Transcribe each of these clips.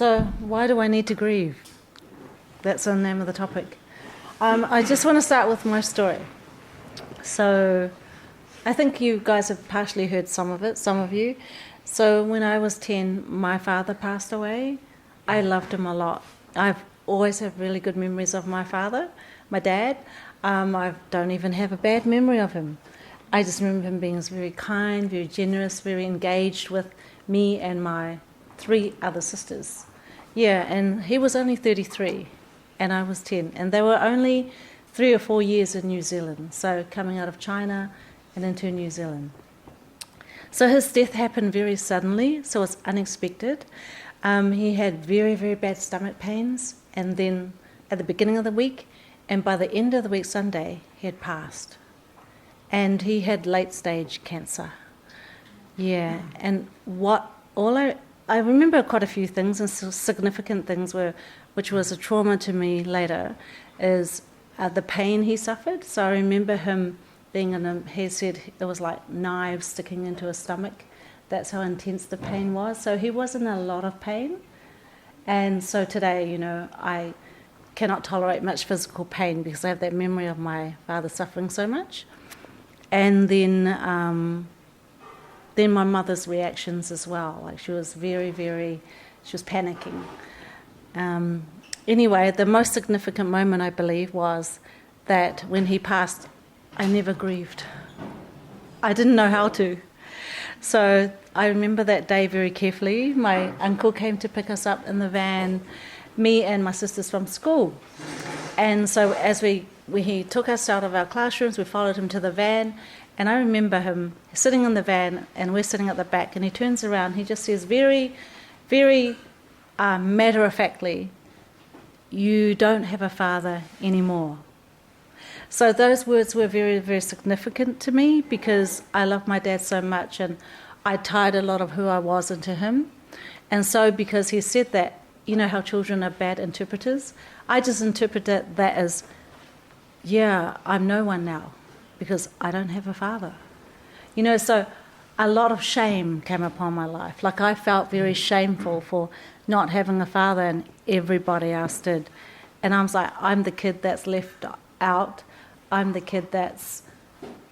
So why do I need to grieve? That's the name of the topic. I just want to start with my story. So I think you guys have partially heard some of it, some of you. So when I was 10, my father passed away. I loved him a lot. I've always had really good memories of my father, my dad. I don't even have a bad memory of him. I just remember him being very kind, very generous, very engaged with me and my 3 other sisters. Yeah, and he was only 33 and I was 10. And they were only 3 or 4 years in New Zealand, so coming out of China and into New Zealand. So his death happened very suddenly, so it's unexpected. He had very, very bad stomach pains, and then at the beginning of the week, and by the end of the week, Sunday, he had passed. And he had late-stage cancer. Yeah, and I remember quite a few things, and significant things which was a trauma to me later, is the pain he suffered. So I remember him being he said it was like knives sticking into his stomach. That's how intense the pain was. So he was in a lot of pain. And so today, I cannot tolerate much physical pain because I have that memory of my father suffering so much. And then my mother's reactions as well. Like she was she was panicking. Anyway, the most significant moment, I believe, was that when he passed, I never grieved. I didn't know how to. So I remember that day very carefully. My uncle came to pick us up in the van, me and my sisters from school. And so as he took us out of our classrooms, we followed him to the van, and I remember him sitting in the van, and we're sitting at the back, and he turns around, he just says very, very matter-of-factly, "You don't have a father anymore." So those words were very, very significant to me because I love my dad so much, and I tied a lot of who I was into him. And so because he said that, you know how children are bad interpreters? I just interpreted that as, yeah, I'm no one now because I don't have a father. So a lot of shame came upon my life. Like I felt very shameful for not having a father, and everybody else did. And I was like, I'm the kid that's left out. I'm the kid that's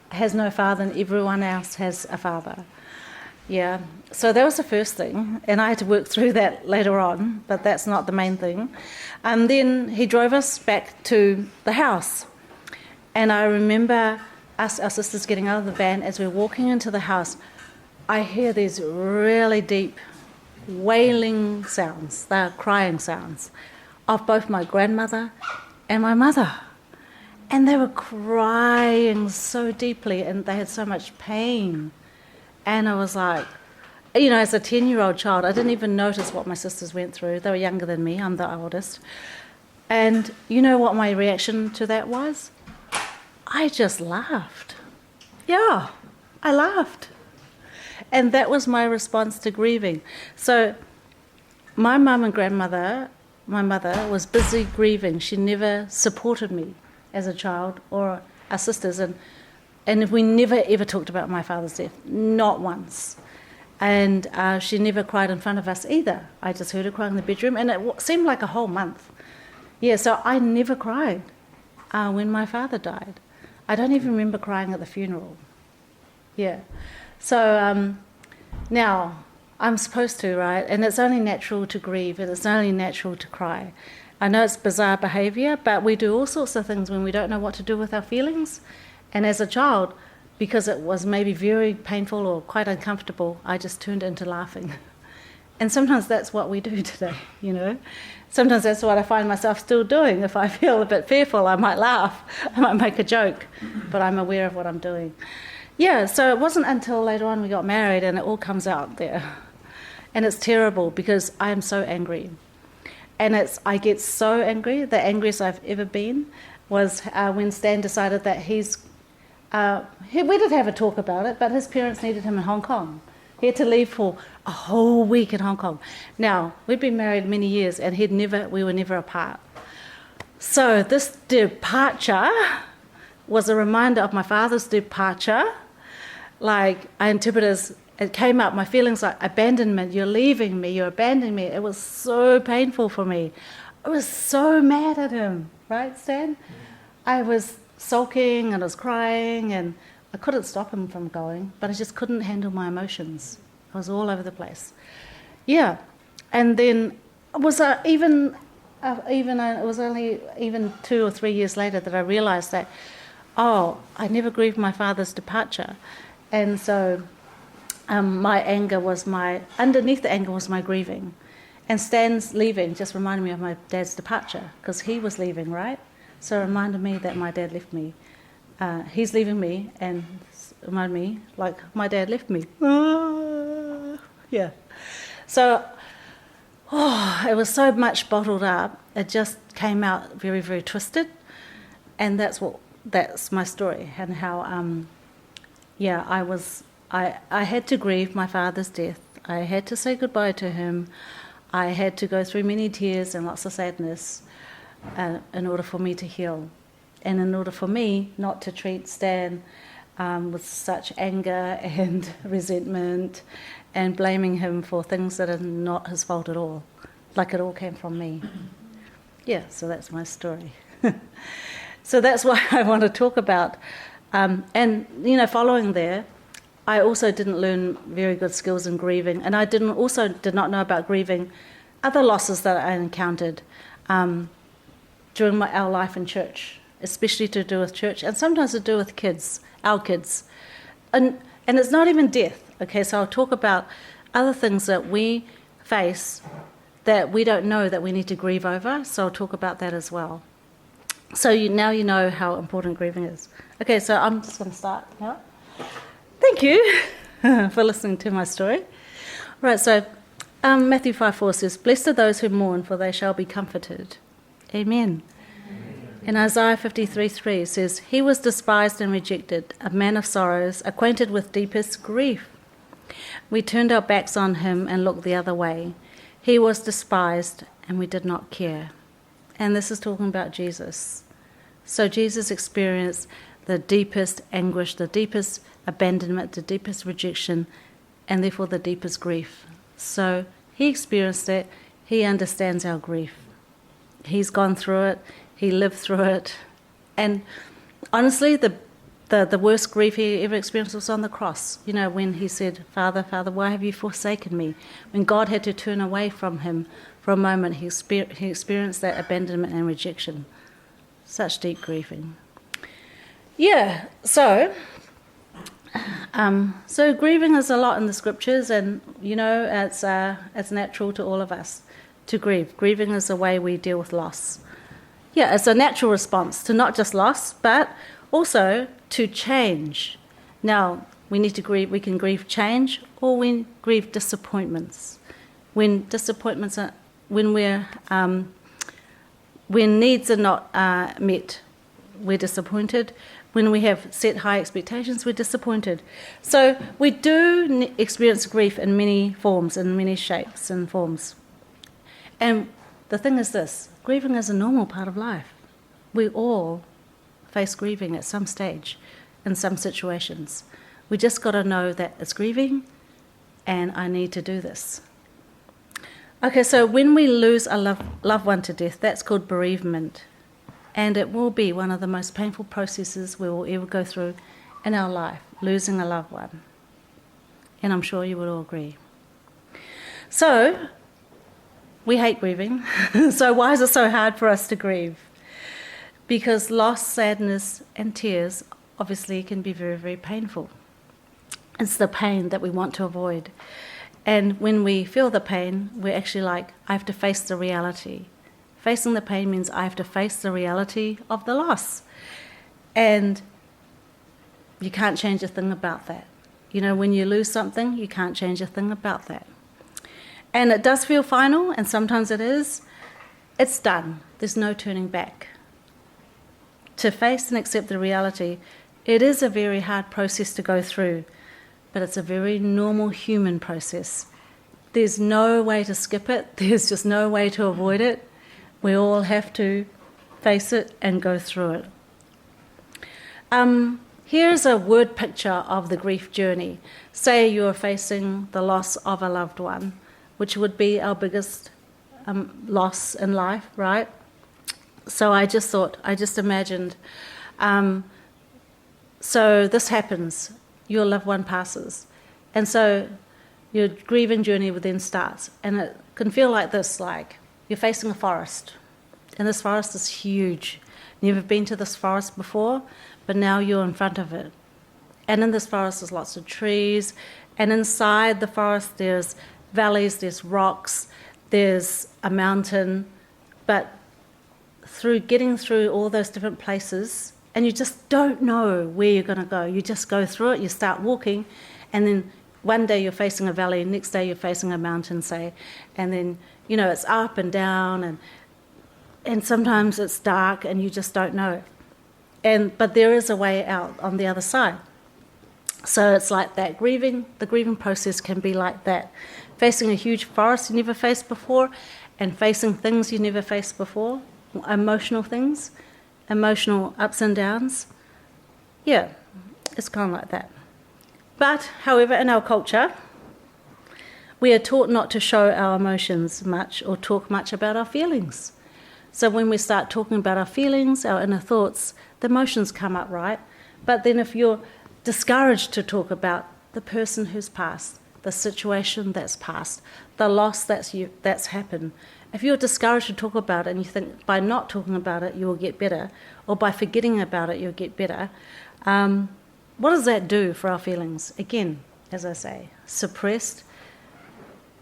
has no father, and everyone else has a father. Yeah, so that was the first thing, and I had to work through that later on, but that's not the main thing. And then he drove us back to the house, and I remember our sisters getting out of the van. As we're walking into the house, I hear these really deep wailing sounds, they're crying sounds, of both my grandmother and my mother. And they were crying so deeply, and they had so much pain. And I was like, as a 10-year-old child, I didn't even notice what my sisters went through. They were younger than me, I'm the oldest. And you know what my reaction to that was? I just laughed. Yeah, I laughed. And that was my response to grieving. So my mum and grandmother, my mother, was busy grieving. She never supported me as a child or our sisters. And we never ever talked about my father's death, not once. And she never cried in front of us either. I just heard her crying in the bedroom, and it seemed like a whole month. Yeah, so I never cried when my father died. I don't even remember crying at the funeral. Yeah. So now I'm supposed to, right? And it's only natural to grieve, and it's only natural to cry. I know it's bizarre behaviour, but we do all sorts of things when we don't know what to do with our feelings. And as a child, because it was maybe very painful or quite uncomfortable, I just turned into laughing. And sometimes that's what we do today, Sometimes that's what I find myself still doing. If I feel a bit fearful, I might laugh. I might make a joke, but I'm aware of what I'm doing. Yeah, so it wasn't until later on we got married and it all comes out there. And it's terrible because I am so angry. And I get so angry. The angriest I've ever been was when Stan decided that we did have a talk about it, but his parents needed him in Hong Kong. He had to leave for a whole week in Hong Kong. Now, we'd been married many years, and we were never apart. So this departure was a reminder of my father's departure. Like, I interpret it it came up, my feelings like abandonment, you're leaving me, you're abandoning me. It was so painful for me. I was so mad at him, right, Stan? I was sulking and I was crying and I couldn't stop him from going, but I just couldn't handle my emotions. I was all over the place. Yeah, and then it was it was only even 2 or 3 years later that I realised that, I never grieved my father's departure, and so my anger was underneath the anger was my grieving, and Stan's leaving just reminded me of my dad's departure because he was leaving, right? So it reminded me that my dad left me. He's leaving me, and reminded me like my dad left me. Yeah. So, it was so much bottled up. It just came out very, very twisted, and that's my story and how. I had to grieve my father's death. I had to say goodbye to him. I had to go through many tears and lots of sadness in order for me to heal, and in order for me not to treat Stan with such anger and resentment and blaming him for things that are not his fault at all, like it all came from me. Yeah, so that's my story. So that's why I want to talk about, and following there, I also didn't learn very good skills in grieving, and I did not know about grieving other losses that I encountered during our life in church, especially to do with church, and sometimes to do with our kids. And it's not even death, okay? So I'll talk about other things that we face that we don't know that we need to grieve over, so I'll talk about that as well. So now you know how important grieving is. Okay, so I'm just going to start now. Thank you for listening to my story. Right, so Matthew 5:4 says, "Blessed are those who mourn, for they shall be comforted." Amen. And Isaiah 53:3 says, "He was despised and rejected, a man of sorrows, acquainted with deepest grief. We turned our backs on him and looked the other way. He was despised and we did not care." And this is talking about Jesus. So Jesus experienced the deepest anguish, the deepest abandonment, the deepest rejection, and therefore the deepest grief. So he experienced it. He understands our grief. He's gone through it. He lived through it. And honestly, the worst grief he ever experienced was on the cross. When he said, "Father, Father, why have you forsaken me?" When God had to turn away from him for a moment, he experienced that abandonment and rejection. Such deep grieving. Yeah, so grieving is a lot in the scriptures, and it's natural to all of us to grieve. Grieving is the way we deal with loss. Yeah, it's a natural response to not just loss, but also to change. Now, we need to grieve. We can grieve change, or we grieve disappointments. When needs are not met, we're disappointed. When we have set high expectations, we're disappointed. So we do experience grief in many forms, in many shapes and forms. And the thing is this, grieving is a normal part of life. We all face grieving at some stage, in some situations. We just got to know that it's grieving and I need to do this. Okay, so when we lose a loved one to death, that's called bereavement. And it will be one of the most painful processes we will ever go through in our life, losing a loved one. And I'm sure you would all agree. So, we hate grieving. So why is it so hard for us to grieve? Because loss, sadness, and tears obviously can be very, very painful. It's the pain that we want to avoid. And when we feel the pain, we're actually like, I have to face the reality. Facing the pain means I have to face the reality of the loss. And you can't change a thing about that. When you lose something, you can't change a thing about that. And it does feel final, and sometimes it is. It's done. There's no turning back. To face and accept the reality, it is a very hard process to go through, but it's a very normal human process. There's no way to skip it. There's just no way to avoid it. We all have to face it and go through it. Here's a word picture of the grief journey. Say you're facing the loss of a loved one, which would be our biggest loss in life, right? So I just imagined, so this happens, your loved one passes. And so your grieving journey then starts. And it can feel like this, like you're facing a forest. And this forest is huge. Never been to this forest before, but now you're in front of it. And in this forest there's lots of trees. And inside the forest there's valleys, there's rocks, there's a mountain. But through getting through all those different places, and you just don't know where you're going to go. You just go through it, you start walking, and then one day you're facing a valley, next day you're facing a mountain, say, and then, it's up and down, and sometimes it's dark and you just don't know. But there is a way out on the other side. So it's like that. The grieving process can be like that. Facing a huge forest you never faced before, and facing things you never faced before, emotional things, emotional ups and downs. Yeah, it's kind of like that. But, however, in our culture, we are taught not to show our emotions much or talk much about our feelings. So when we start talking about our feelings, our inner thoughts, the emotions come up, right? But then if you're discouraged to talk about the person who's passed, the situation that's passed, the loss that's happened, if you're discouraged to talk about it and you think by not talking about it you will get better, or by forgetting about it you'll get better, what does that do for our feelings? Again, as I say, suppressed,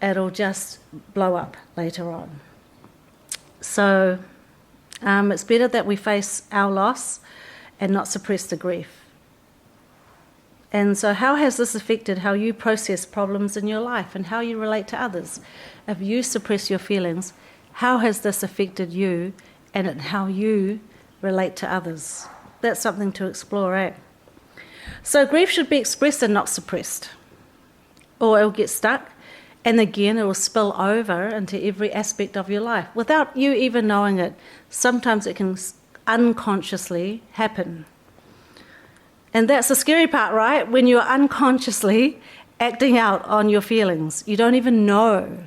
it'll just blow up later on. So it's better that we face our loss and not suppress the grief. And so how has this affected how you process problems in your life and how you relate to others? If you suppress your feelings, how has this affected you and how you relate to others? That's something to explore, eh? So grief should be expressed and not suppressed, or it'll get stuck, and again it will spill over into every aspect of your life without you even knowing it. Sometimes it can unconsciously happen. And that's the scary part, right? When you're unconsciously acting out on your feelings. You don't even know.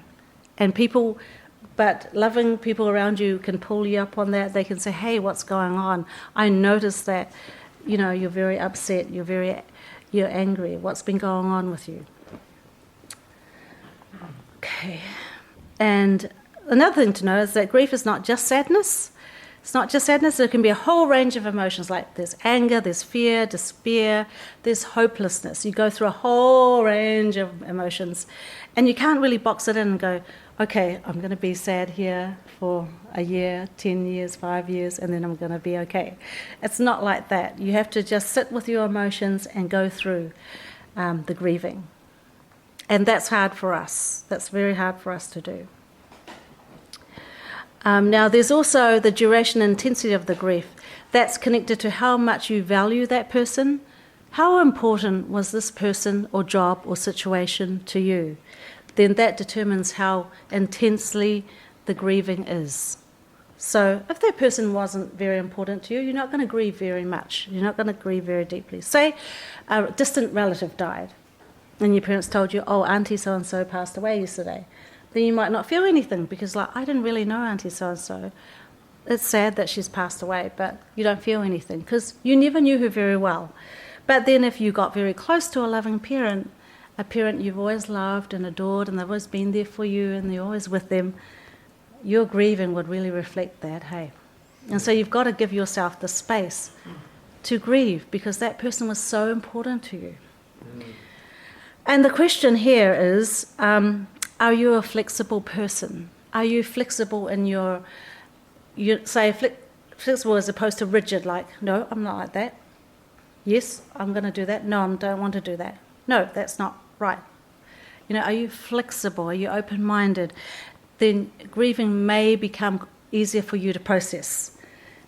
But loving people around you can pull you up on that. They can say, hey, what's going on? I noticed that, you're very upset, you're angry. What's been going on with you? Okay. And another thing to know is that grief is not just sadness. It's not just sadness. There can be a whole range of emotions, like there's anger, there's fear, despair, there's hopelessness. You go through a whole range of emotions, and you can't really box it in and go, okay, I'm going to be sad here for a year, 10 years, 5 years, and then I'm going to be okay. It's not like that. You have to just sit with your emotions and go through the grieving. And that's hard for us. That's very hard for us to do. Now, there's also the duration and intensity of the grief. That's connected to how much you value that person. How important was this person or job or situation to you? Then that determines how intensely the grieving is. So if that person wasn't very important to you, you're not going to grieve very much. You're not going to grieve very deeply. Say a distant relative died, and your parents told you, oh, Auntie so-and-so passed away yesterday. Then you might not feel anything because, I didn't really know Auntie so-and-so. It's sad that she's passed away, but you don't feel anything because you never knew her very well. But then if you got very close to a loving parent, a parent you've always loved and adored and they've always been there for you and you're always with them, your grieving would really reflect that, hey? And so you've got to give yourself the space to grieve because that person was so important to you. And the question here is, are you a flexible person? Are you flexible in flexible as opposed to rigid, like, no, I'm not like that. Yes, I'm going to do that. No, I don't want to do that. No, that's not right. Are you flexible? Are you open-minded? Then grieving may become easier for you to process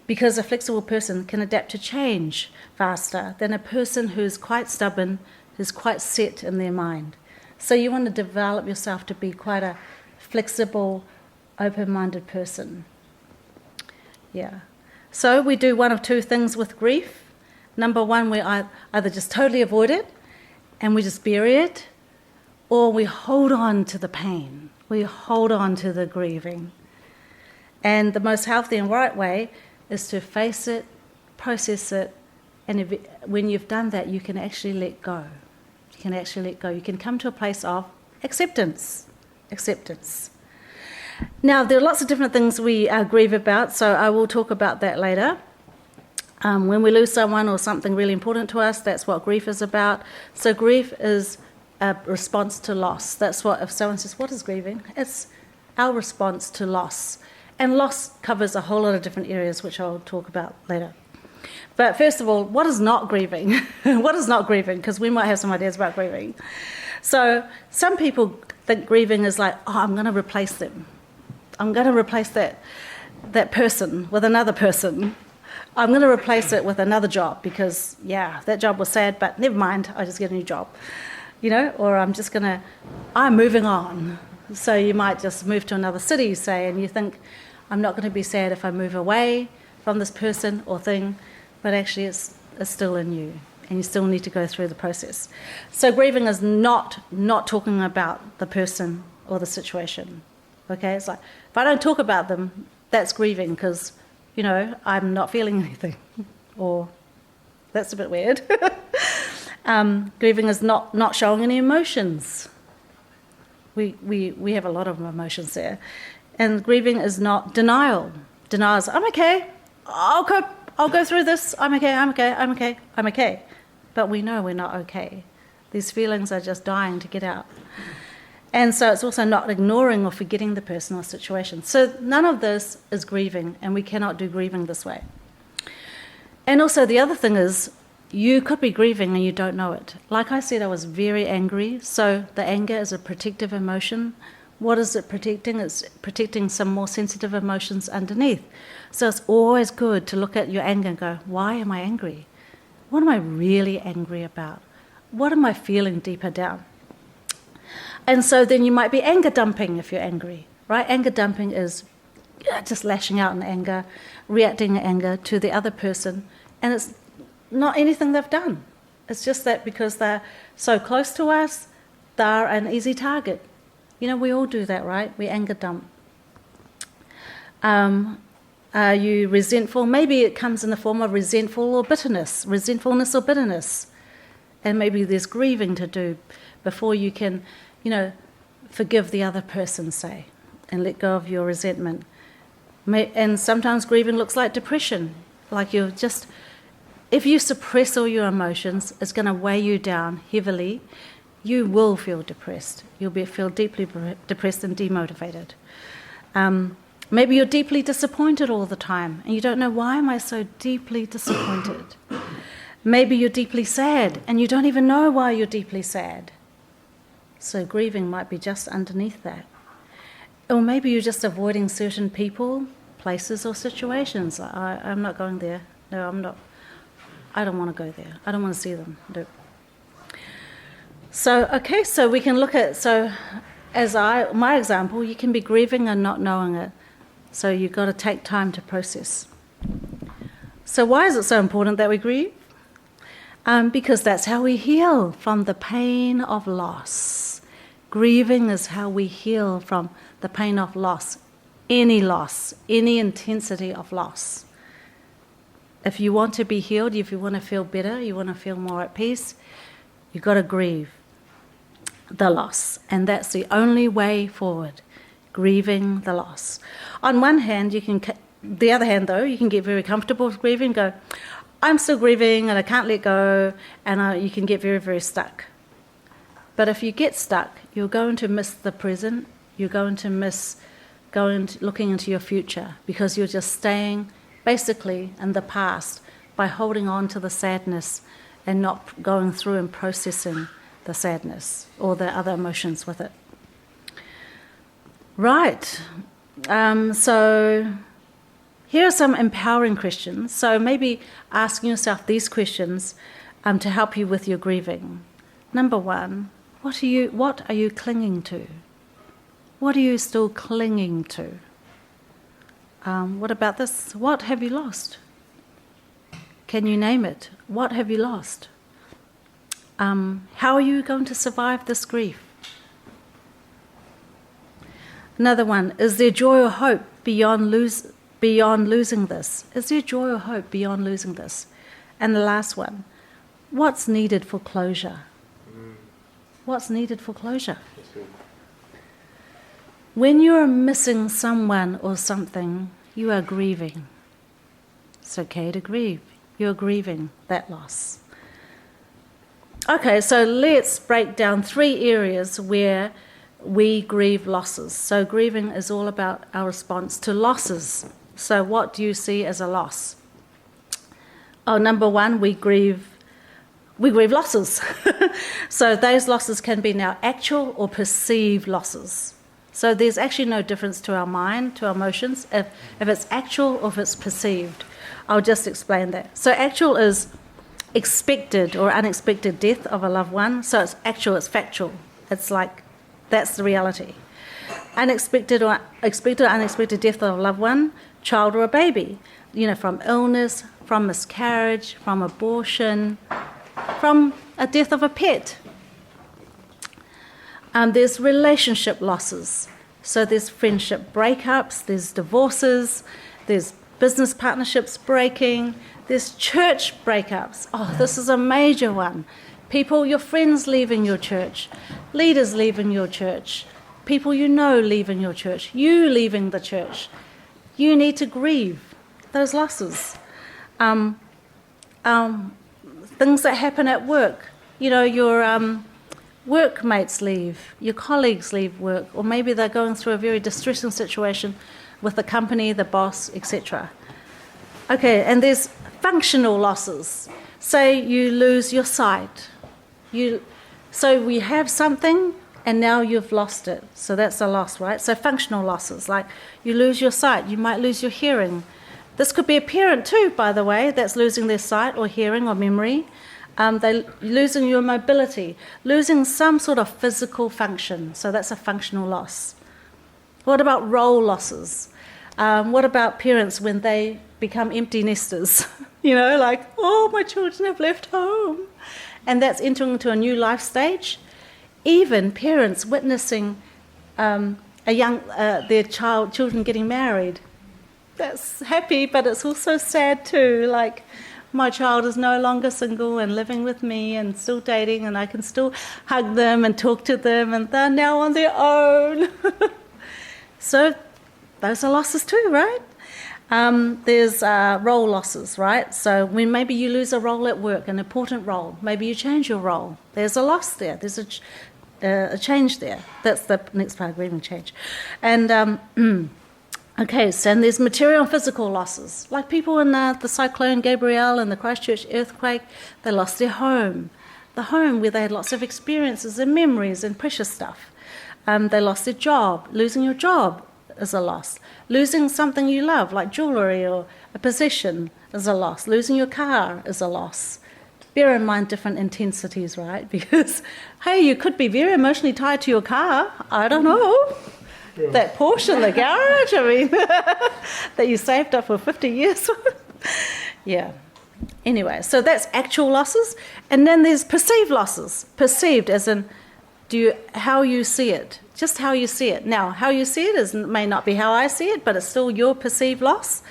because a flexible person can adapt to change faster than a person who's quite stubborn, who's quite set in their mind. So you want to develop yourself to be quite a flexible, open-minded person. Yeah. So we do one of two things with grief. Number one, we either just totally avoid it and we just bury it, or we hold on to the pain. We hold on to the grieving. And the most healthy and right way is to face it, process it, and when you've done that, you can actually let go. You can actually let go. You can come to a place of acceptance. Acceptance. Now, there are lots of different things we grieve about, so I will talk about that later. When we lose someone or something really important to us, that's what grief is about. So grief is a response to loss. That's what, if someone says, what is grieving? It's our response to loss. And loss covers a whole lot of different areas, which I'll talk about later. But first of all, what is not grieving? What is not grieving? Because we might have some ideas about grieving. So some people think grieving is like, oh, I'm going to replace them. I'm going to replace that person with another person. I'm going to replace it with another job because, yeah, that job was sad, but never mind, I just get a new job. Or I'm moving on. So you might just move to another city, say, and you think, I'm not going to be sad if I move away from this person or thing, but actually it's still in you, and you still need to go through the process. So grieving is not talking about the person or the situation, okay? It's like, if I don't talk about them, that's grieving because, I'm not feeling anything, or that's a bit weird. Grieving is not showing any emotions. We have a lot of emotions there. And grieving is not denial. Denial is, I'm okay, I'll cope, I'll go through this, I'm okay. But we know we're not okay. These feelings are just dying to get out. And so it's also not ignoring or forgetting the person or situation. So none of this is grieving, and we cannot do grieving this way. And also the other thing is, you could be grieving and you don't know it. Like I said, I was very angry. So the anger is a protective emotion. What is it protecting? It's protecting some more sensitive emotions underneath. So it's always good to look at your anger and go, why am I angry? What am I really angry about? What am I feeling deeper down? And so then you might be anger dumping if you're angry, right? Anger dumping is just lashing out in anger, reacting in anger to the other person, and it's not anything they've done. It's just that because they're so close to us, they're an easy target. We all do that, right? We anger dump. Are you resentful? Maybe it comes in the form of resentfulness or bitterness. And maybe there's grieving to do before you can, forgive the other person, say, and let go of your resentment. And sometimes grieving looks like depression, like if you suppress all your emotions, it's going to weigh you down heavily. You will feel depressed. You'll feel deeply depressed and demotivated. Maybe you're deeply disappointed all the time, and you don't know, why am I so deeply disappointed? Maybe you're deeply sad, and you don't even know why you're deeply sad. So grieving might be just underneath that. Or maybe you're just avoiding certain people, places, or situations. I'm not going there. No, I'm not. I don't want to go there. I don't want to see them. No. So we can look at, my example, you can be grieving and not knowing it. So you've got to take time to process. So why is it so important that we grieve? Because that's how we heal from the pain of loss. Grieving is how we heal from the pain of loss, any intensity of loss. If you want to be healed, if you want to feel better, you want to feel more at peace, you've got to grieve the loss. And that's the only way forward, grieving the loss. On one hand, the other hand though, you can get very comfortable with grieving, go, I'm still grieving and I can't let go, and you can get very, very stuck. But if you get stuck, you're going to miss the present, you're going to miss looking into your future, because you're just staying basically in the past by holding on to the sadness and not going through and processing the sadness or the other emotions with it. Right. So here are some empowering questions. So maybe asking yourself these questions to help you with your grieving. Number one, what are you clinging to? What are you still clinging to? What about this? What have you lost? Can you name it? What have you lost? How are you going to survive this grief? Another one, is there joy or hope beyond losing this? Is there joy or hope beyond losing this? And the last one, what's needed for closure? What's needed for closure? When you are missing someone or something, you are grieving. It's okay to grieve. You're grieving that loss. Okay, so let's break down 3 areas where we grieve losses. So grieving is all about our response to losses. So what do you see as a loss? Oh, number 1, we grieve losses. So those losses can be now actual or perceived losses. So there's actually no difference to our mind, to our emotions, if it's actual or if it's perceived. I'll just explain that. So actual is expected or unexpected death of a loved one. So it's actual, it's factual. It's like, that's the reality. Unexpected or unexpected death of a loved one, child or a baby, from illness, from miscarriage, from abortion, from a death of a pet. There's relationship losses. So there's friendship breakups, there's divorces, there's business partnerships breaking, there's church breakups. Oh, this is a major one. People, your friends leaving your church, leaders leaving your church, people you know leaving your church, you leaving the church. You need to grieve those losses. Things that happen at work, your workmates leave, your colleagues leave work, or maybe they're going through a very distressing situation with the company, the boss, etc. Okay, and there's functional losses. Say you lose your sight. So we have something and now you've lost it. So that's a loss, right? So functional losses, like you lose your sight, you might lose your hearing. This could be a parent too, by the way, that's losing their sight or hearing or memory. They're losing your mobility, losing some sort of physical function. So that's a functional loss. What about role losses? What about parents when they become empty nesters? Like, oh, my children have left home. And that's entering into a new life stage. Even parents witnessing their children getting married. That's happy, but it's also sad too. Like, my child is no longer single and living with me and still dating, and I can still hug them and talk to them, and they're now on their own. So those are losses too, right? There's role losses, right? So when maybe you lose a role at work, an important role, maybe you change your role. There's a loss there. There's a change there. That's the next part of grieving, change. And okay, so and there's material and physical losses. Like people in the Cyclone Gabrielle and the Christchurch earthquake, they lost their home. The home where they had lots of experiences and memories and precious stuff. They lost their job. Losing your job is a loss. Losing something you love, like jewellery or a possession, is a loss. Losing your car is a loss. Bear in mind different intensities, right? Because, hey, you could be very emotionally tied to your car. I don't know. Yeah. That Porsche in the garage, that you saved up for 50 years. Yeah. Anyway, so that's actual losses. And then there's perceived losses. Perceived as in how you see it. Just how you see it. Now, how you see it may not be how I see it, but it's still your perceived loss.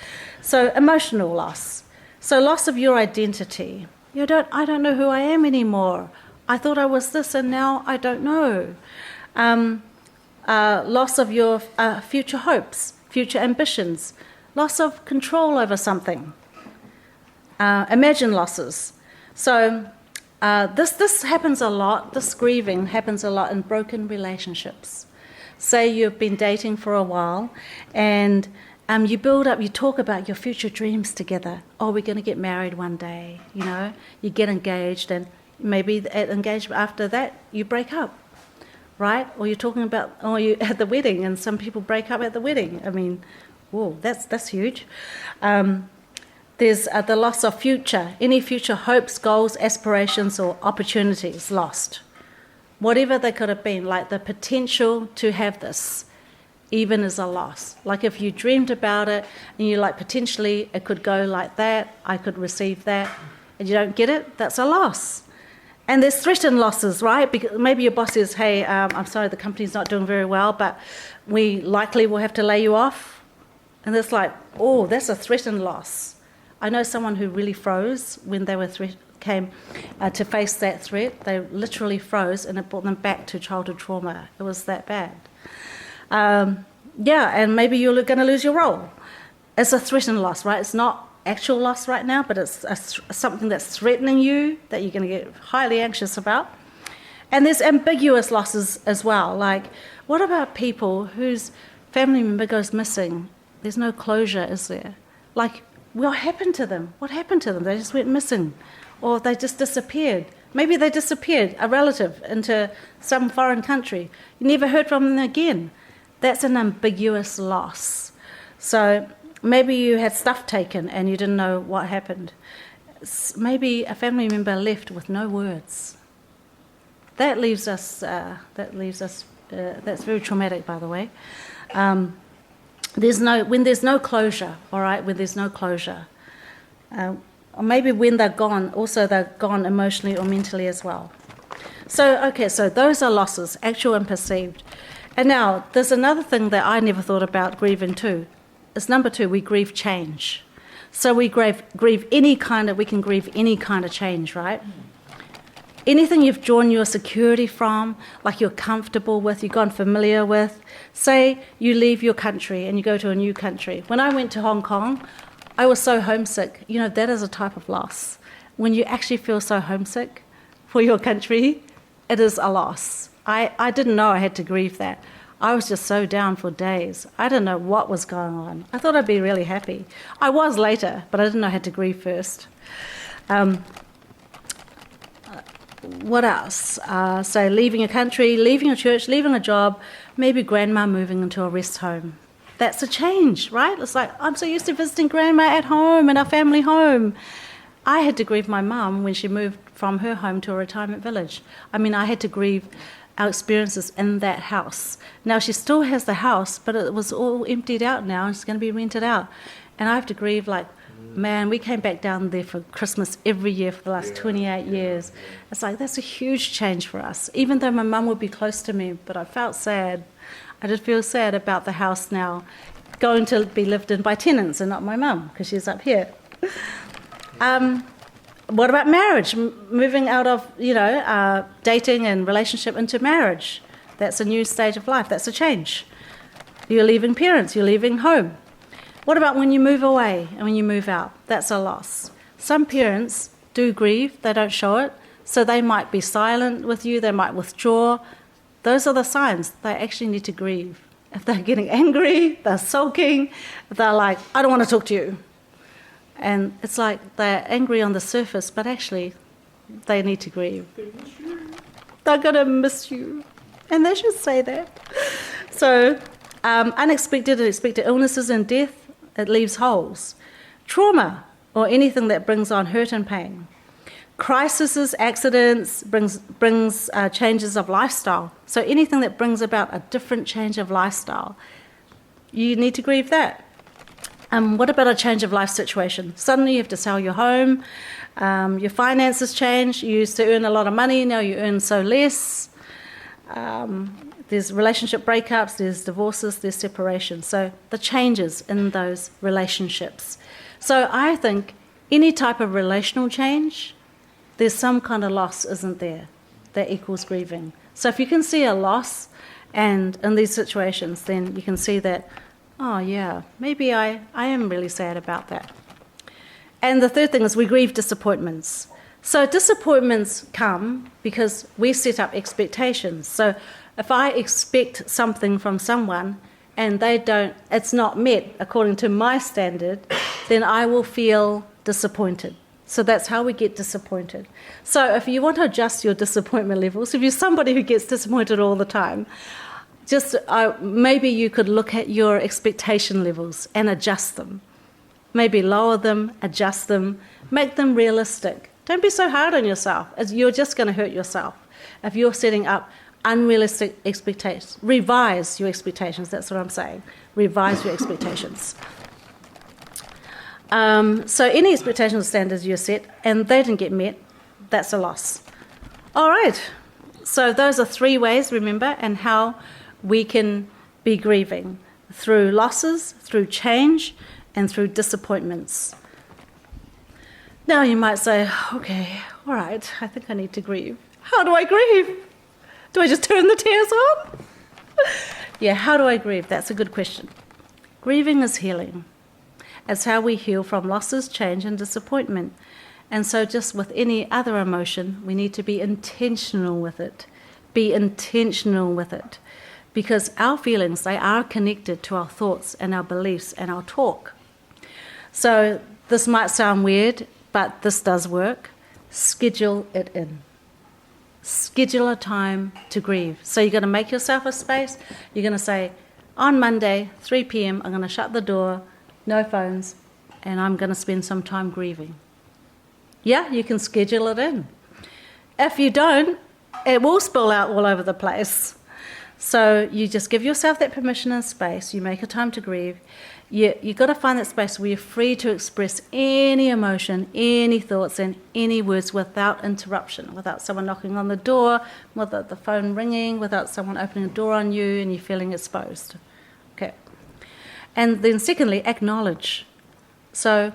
So emotional loss. So loss of your identity. I don't know who I am anymore. I thought I was this and now I don't know. Loss of your future hopes, future ambitions. Loss of control over something. Imagine losses. So this happens a lot, this grieving happens a lot in broken relationships. Say you've been dating for a while and you talk about your future dreams together. Oh, we're going to get married one day, You get engaged and maybe at engagement after that you break up, right? Or you're talking about, you at the wedding and some people break up at the wedding. Whoa, that's huge. There's the loss of any future hopes, goals, aspirations, or opportunities lost. Whatever they could have been, like the potential to have this, even is a loss. Like if you dreamed about it and you're like, potentially it could go like that, I could receive that, and you don't get it, that's a loss. And there's threatened losses, right? Because maybe your boss says, hey, I'm sorry, the company's not doing very well, but we likely will have to lay you off. And it's like, oh, that's a threatened loss. I know someone who really froze when they came to face that threat. They literally froze, and it brought them back to childhood trauma. It was that bad. And maybe you're going to lose your role. It's a threatened loss, right? It's not actual loss right now, but it's something that's threatening you that you're going to get highly anxious about. And there's ambiguous losses as well. Like, what about people whose family member goes missing? There's no closure, is there? Like, what happened to them? What happened to them? They just went missing, or they just disappeared. Maybe they disappeared, a relative, into some foreign country. You never heard from them again. That's an ambiguous loss. So maybe you had stuff taken and you didn't know what happened. Maybe a family member left with no words. That leaves us. That's very traumatic, by the way. When there's no closure, all right. When there's no closure, or maybe when they're gone, also they're gone emotionally or mentally as well. So those are losses, actual and perceived. And now there's another thing that I never thought about grieving too. It's number 2. We grieve change. So we grieve any kind of change, right? Anything you've drawn your security from, like you're comfortable with, you've gone familiar with. Say you leave your country and you go to a new country. When I went to Hong Kong, I was so homesick. You know, that is a type of loss. When you actually feel so homesick for your country, it is a loss. I didn't know I had to grieve that. I was just so down for days. I didn't know what was going on. I thought I'd be really happy. I was later, but I didn't know I had to grieve first. What else? So leaving a country, leaving a church, leaving a job, maybe grandma moving into a rest home. That's a change, right? It's like, I'm so used to visiting grandma at home in our family home. I had to grieve my mum when she moved from her home to a retirement village. I mean, I had to grieve our experiences in that house. Now, she still has the house, but it was all emptied out now, and it's going to be rented out. And I have to grieve like, man, we came back down there for Christmas every year for the last 28 years. It's like, that's a huge change for us. Even though my mum would be close to me, but I felt sad. I did feel sad about the house now going to be lived in by tenants and not my mum, because she's up here. What about marriage? Moving out of, dating and relationship into marriage. That's a new stage of life. That's a change. You're leaving parents. You're leaving home. What about when you move away and when you move out? That's a loss. Some parents do grieve. They don't show it. So they might be silent with you. They might withdraw. Those are the signs. They actually need to grieve. If they're getting angry, they're sulking, if they're like, I don't want to talk to you. And it's like they're angry on the surface, but actually they need to grieve. They're going to miss you. And they should say that. So unexpected and expected illnesses and death, it leaves holes. Trauma, or anything that brings on hurt and pain. Crises, accidents, brings changes of lifestyle. So anything that brings about a different change of lifestyle, you need to grieve that. What about a change of life situation? Suddenly you have to sell your home, your finances change, you used to earn a lot of money, now you earn so less. There's relationship breakups, there's divorces, there's separations. So the changes in those relationships. So I think any type of relational change, there's some kind of loss, isn't there, that equals grieving. So if you can see a loss and in these situations, then you can see that, oh yeah, maybe I am really sad about that. And the third thing is we grieve disappointments. So disappointments come because we set up expectations. So if I expect something from someone and it's not met according to my standard, then I will feel disappointed. So that's how we get disappointed. So if you want to adjust your disappointment levels, if you're somebody who gets disappointed all the time, maybe you could look at your expectation levels and adjust them. Maybe lower them, adjust them, make them realistic. Don't be so hard on yourself, as you're just going to hurt yourself. If you're setting up unrealistic expectations. Revise your expectations, that's what I'm saying. Revise your expectations. So any expectations or standards you set and they didn't get met, that's a loss. All right, so those are 3 ways, remember, and how we can be grieving. Through losses, through change, and through disappointments. Now you might say, okay, all right, I think I need to grieve. How do I grieve? Do I just turn the tears on? Yeah, how do I grieve? That's a good question. Grieving is healing. It's how we heal from losses, change, and disappointment. And so just with any other emotion, we need to be intentional with it. Be intentional with it. Because our feelings, they are connected to our thoughts and our beliefs and our talk. So this might sound weird, but this does work. Schedule it in. Schedule a time to grieve. So you're going to make yourself a space. You're going to say, on Monday, 3 p.m., I'm going to shut the door, no phones, and I'm going to spend some time grieving. Yeah, you can schedule it in. If you don't, it will spill out all over the place. So you just give yourself that permission and space. You make a time to grieve. You've got to find that space where you're free to express any emotion, any thoughts, and any words without interruption, without someone knocking on the door, without the phone ringing, without someone opening a door on you and you feeling exposed. Okay. And then secondly, acknowledge. So,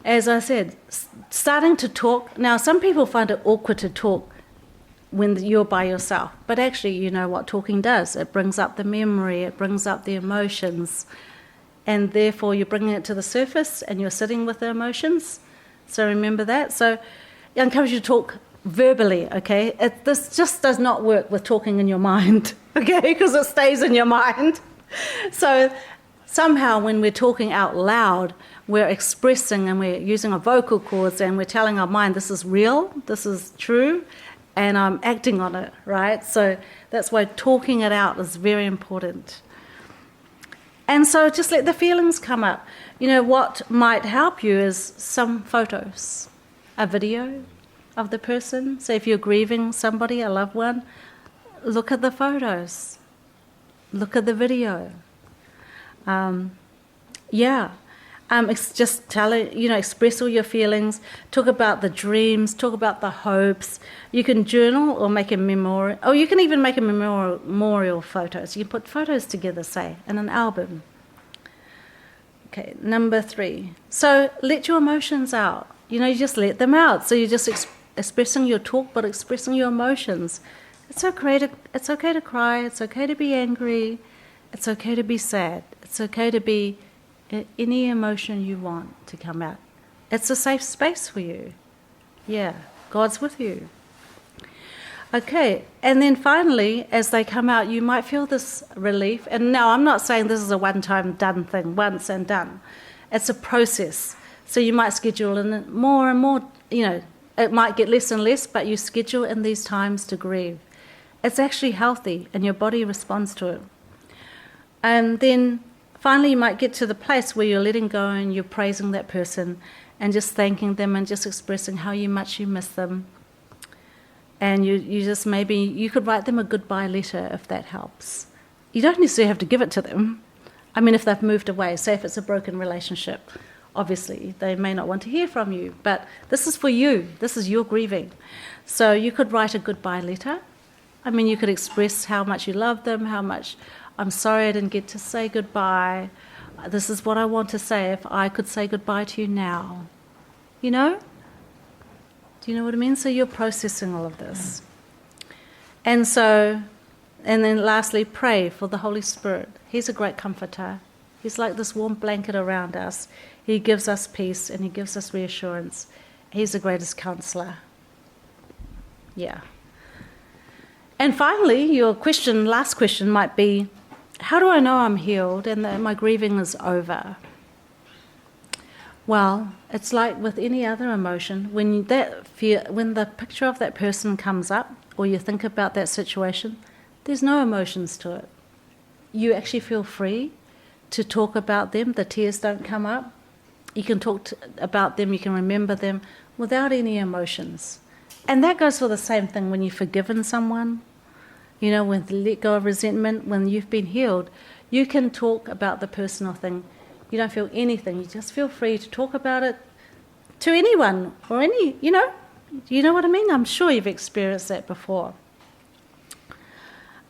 as I said, starting to talk. Now, some people find it awkward to talk when you're by yourself. But actually, you know what talking does. It brings up the memory, it brings up the emotions, and therefore you're bringing it to the surface and you're sitting with the emotions. So remember that. So I encourage you to talk verbally, okay? This just does not work with talking in your mind, okay? Because it stays in your mind. So somehow when we're talking out loud, we're expressing and we're using our vocal cords and we're telling our mind this is real, this is true, and I'm acting on it, right? So that's why talking it out is very important. And so just let the feelings come up. You know, what might help you is some photos, a video of the person. So if you're grieving somebody, a loved one, look at the photos. Look at the video. Just tell it, express all your feelings, talk about the dreams, talk about the hopes. You can journal or make a memorial, or you can even make a memorial photos. You can put photos together, say, in an album. Okay, number 3. So let your emotions out. You just let them out. So you're just expressing your talk, but expressing your emotions. It's okay to cry, it's okay to be angry, it's okay to be sad, it's okay to be any emotion you want to come out. It's a safe space for you. Yeah, God's with you. Okay, and then finally, as they come out, you might feel this relief. And now, I'm not saying this is a one-time done thing, once and done. It's a process. So you might schedule in more and more, it might get less and less, but you schedule in these times to grieve. It's actually healthy, and your body responds to it. And then finally, you might get to the place where you're letting go and you're praising that person and just thanking them and just expressing how much you miss them. And you just you could write them a goodbye letter if that helps. You don't necessarily have to give it to them. I mean, if they've moved away, say if it's a broken relationship, obviously they may not want to hear from you, but this is for you. This is your grieving. So you could write a goodbye letter. I mean, you could express how much you love them, how much, I'm sorry I didn't get to say goodbye. This is what I want to say if I could say goodbye to you now. Do you know what I mean? So you're processing all of this. And then lastly, pray for the Holy Spirit. He's a great comforter. He's like this warm blanket around us. He gives us peace and he gives us reassurance. He's the greatest counselor. Yeah. And finally, your last question might be, how do I know I'm healed and that my grieving is over? Well, it's like with any other emotion. When the picture of that person comes up, or you think about that situation, there's no emotions to it. You actually feel free to talk about them. The tears don't come up. You can talk about them, you can remember them without any emotions. And that goes for the same thing when you've forgiven someone. You know, when you let go of resentment, when you've been healed, you can talk about the personal thing. You don't feel anything. You just feel free to talk about it to anyone or you know what I mean? I'm sure you've experienced that before.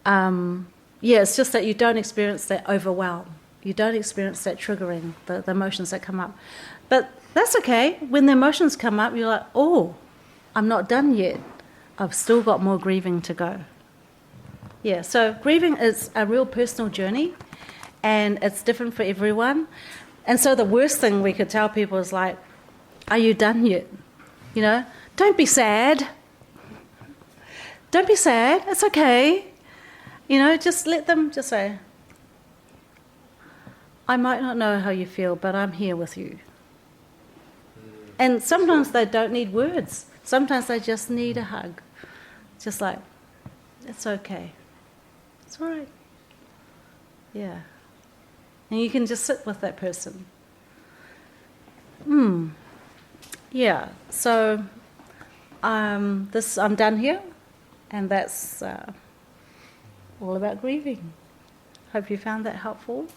It's just that you don't experience that overwhelm. You don't experience that triggering, the emotions that come up. But that's okay. When the emotions come up, you're like, oh, I'm not done yet. I've still got more grieving to go. Yeah, so grieving is a real personal journey, and it's different for everyone. And so the worst thing we could tell people is like, are you done yet? You know, don't be sad. Don't be sad. It's okay. You know, just let them just say, I might not know how you feel, but I'm here with you. And sometimes they don't need words. Sometimes they just need a hug. Just like, it's okay. It's all right. Yeah. And you can just sit with that person. Yeah. So I'm done here, and that's all about grieving. Hope you found that helpful.